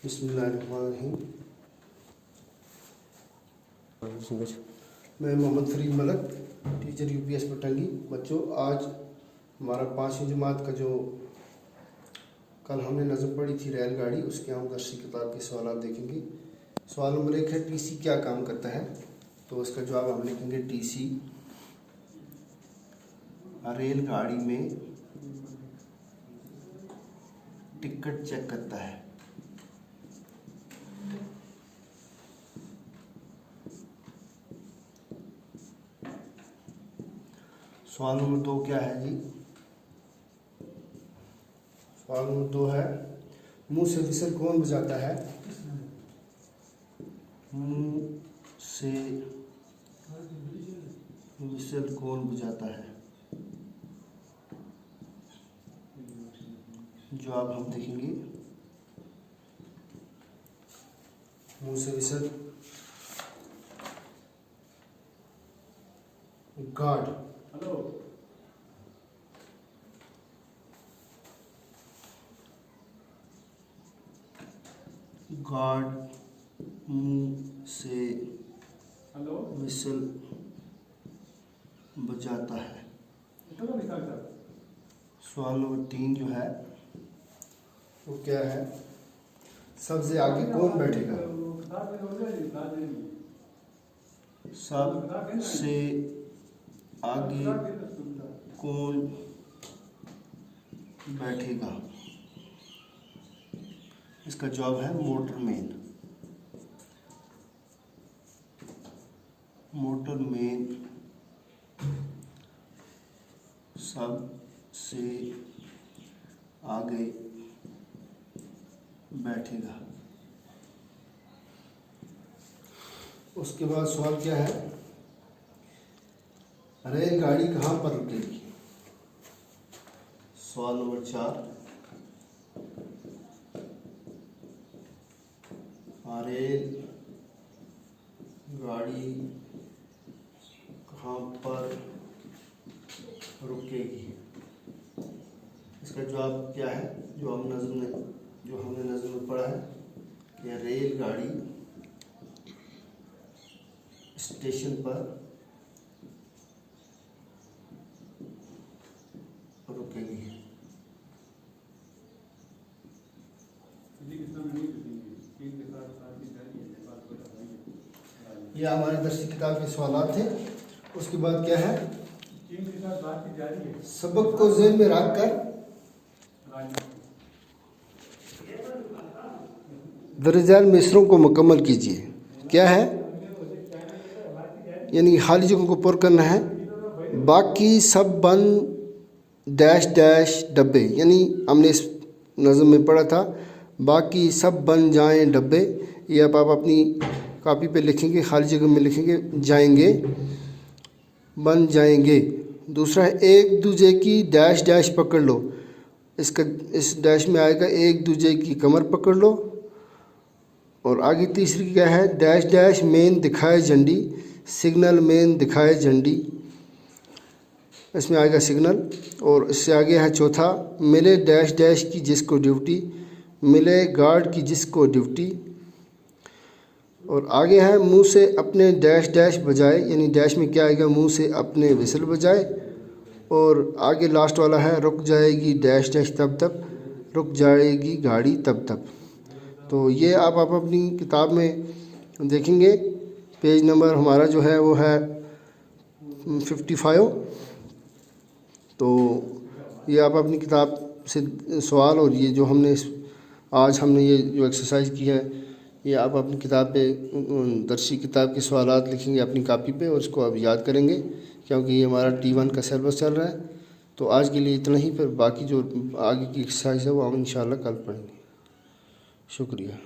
बिस्मिल्लाहिर्रहमानिर्रहीम। मैं Mohammad Farid Malak, teacher UPS पटंगी। बच्चों, आज हमारा 5वीं जमात का जो कल हमने नज़म पढ़ी थी रेलगाड़ी, उसके हम दर्सी किताब के सवाल देखेंगे। सवाल नंबर 1 है, टीसी क्या काम करता है? तो इसका जवाब हम लिखेंगे, टीसी रेलगाड़ी में टिकट चेक करता है। सवाल नंबर 2 क्या है जी? सवाल नंबर 2 है, मुंह से विसल कौन बजाता है? मुंह से विसल कौन बजाता है? जवाब हम देखेंगे, मुंह से विसल गार्ड। गार्ड मुंह से विसल बजाता है। सवाल नंबर 3 जो है वो क्या है? सबसे आगे कौन बैठेगा? सबसे आगे कौन बैठेगा? इसका जवाब है मोटरमैन। मोटरमैन सबसे आगे बैठेगा। उसके बाद सवाल क्या है, रेलगाड़ी कहाँ पर रुकेगी? सवाल नंबर 4, रेल गाड़ी कहाँ पर रुकेगी? इसका जवाब क्या है? जो हमने नज़म में पढ़ा है कि रेलगाड़ी स्टेशन पर रुकेगी। ये हमारी दर्सी किताब के सवाल थे। उसके बाद क्या है, सबक को ज़हन में रखकर दर्जान मिसरों को मुकम्मल कीजिए। क्या है? यानी खाली जगहों को पुर करना है। बाकी सब बंद डैश डैश डब्बे, यानी हमने इस नज़म में पढ़ा था, बाकी सब बन जाएं डब्बे। ये आप अपनी कॉपी पे लिखेंगे, खाली जगह में लिखेंगे जाएंगे, बन जाएंगे। दूसरा है, एक दूजे की डैश डैश पकड़ लो। इस डैश में आएगा एक दूजे की कमर पकड़ लो। और आगे तीसरी क्या है, डैश डैश मेन दिखाए झंडी, सिग्नल मेन दिखाए झंडी। इसमें आएगा सिग्नल। और इससे आगे है चौथा, मिले डैश डैश की जिसको ड्यूटी, मिले गार्ड की जिसको ड्यूटी। और आगे है, मुंह से अपने डैश डैश बजाए, यानी डैश में क्या आएगा, मुंह से अपने विसल बजाए। और आगे लास्ट वाला है, रुक जाएगी डैश डैश तब तब, रुक जाएगी गाड़ी तब तब। तो ये आप अपनी किताब में देखेंगे। पेज नंबर हमारा जो है वो है 55। तो ये आप अपनी किताब से सवाल, और ये जो आज हमने ये जो एक्सरसाइज की है, ये आप अपनी किताब पे दर्सी किताब के सवालात लिखेंगे अपनी कॉपी पे, और इसको आप याद करेंगे, क्योंकि ये हमारा T1 का सिलेबस चल रहा है। तो आज के लिए इतना ही, फिर बाकी जो आगे की एक्सरसाइज है वो हम इंशाल्लाह कल पढ़ेंगे। शुक्रिया।